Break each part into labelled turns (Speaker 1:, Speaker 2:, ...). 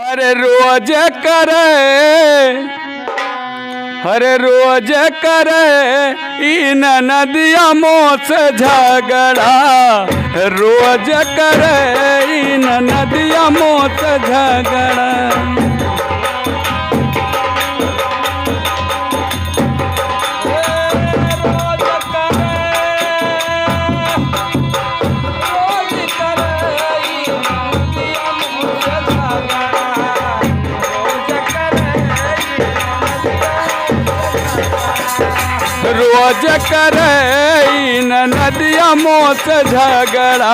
Speaker 1: अरे रोज करे, अरे रोज करे इन नदिया मोस झगड़ा, रोज करे इन नदिया मोस झगड़ा। रोज करे इन नदिया मोस झगड़ा,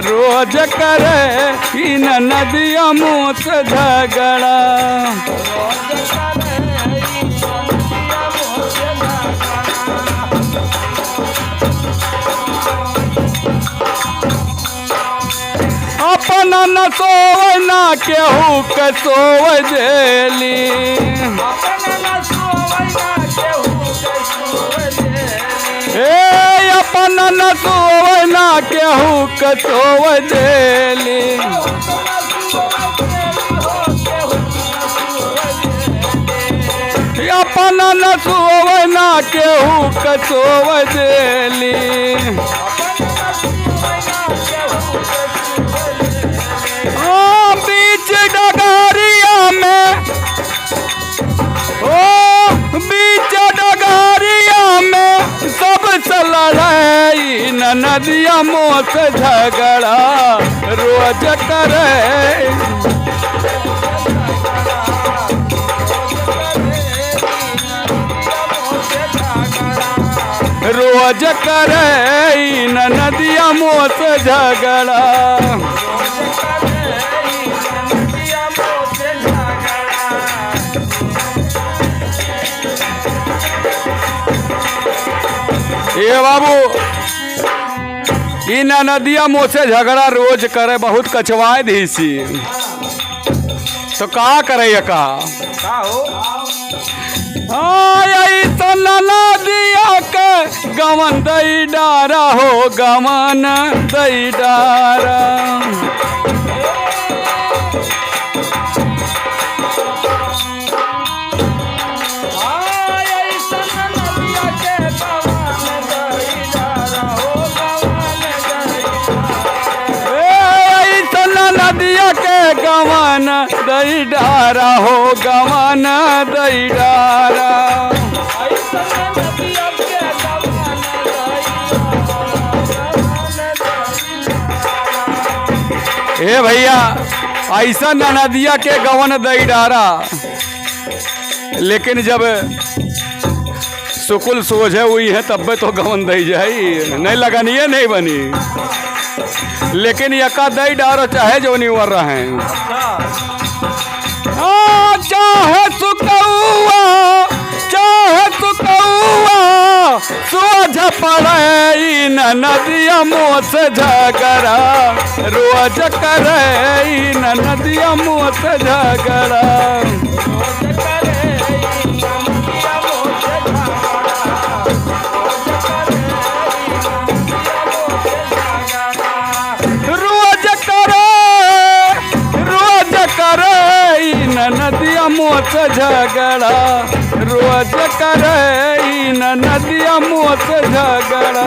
Speaker 1: रोज करे इन नदिया मोस झगड़ा। अपना न सोवे ना केहू के सोवे देली, अपन न सोवे ना केहू के सोवे देली। अपन न सोवे ना केहू के सोवे देली। बीच डगरिया में, बीच डगरिया में सबसे लड़ाई न नदिया मोस झगड़ा, रोज करे। रोज करे न नदिया मोस झगड़ा। ये बाबू इन नदिया मोसे झगड़ा रोज करे, बहुत कछवाए धीसी तो का करे का नदिया के गवन दई डारा हो, गवन दई डारा। नदिया के गवन दई डारा हो, गवन दई डारा। ए भैया ऐसा नदिया के गवन दई डारा, लेकिन जब सुकुल सोझे हुई है तब तो गवन दई जाई, नहीं लगनिए नहीं बनी। लेकिन यका दई डारो चाहे जो नहीं वर रहे हैं, चाहे सुकौआ, चाहे सुकौआ सोझ पड़े इन नदिया मोस झगड़ा, रोज करे इन नदिया मोस झगड़ा। नदिया मोस झगड़ा, रोज करे न नदिया मोस झगड़ा।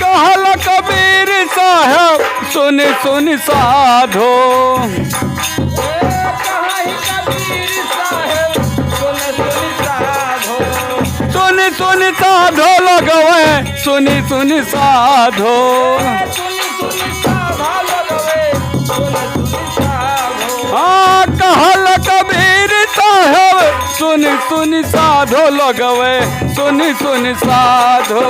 Speaker 1: कहल कबीर साहब सुन सुन साधो, सुनी साधो लगवे, सुनी सुनी साधो। हाँ कहल कबीर साहब सुनी सुनी साधो लगवे, सुनी सुनी साधो।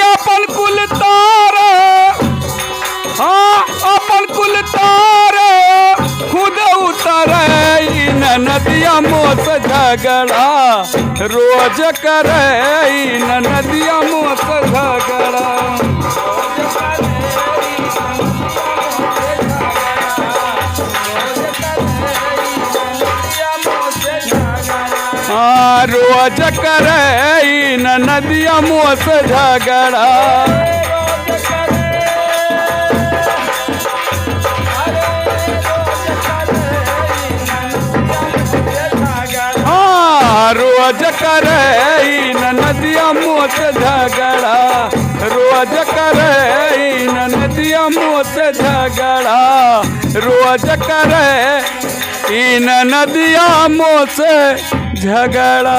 Speaker 1: अपन कुल तारे, हाँ अपन कुल तारे खुद उतरे न नदिया मोस झगड़ा, रोज करे न नदिया मोस झगड़ा। रोज करे इन नदिया मुँह से झगड़ा। हाँ रोज करे इन नदिया मुँह से झगड़ा, रोज करे इन नदिया मुँह से झगड़ा, रोज करे इन नदिया मुँह से झगड़ा।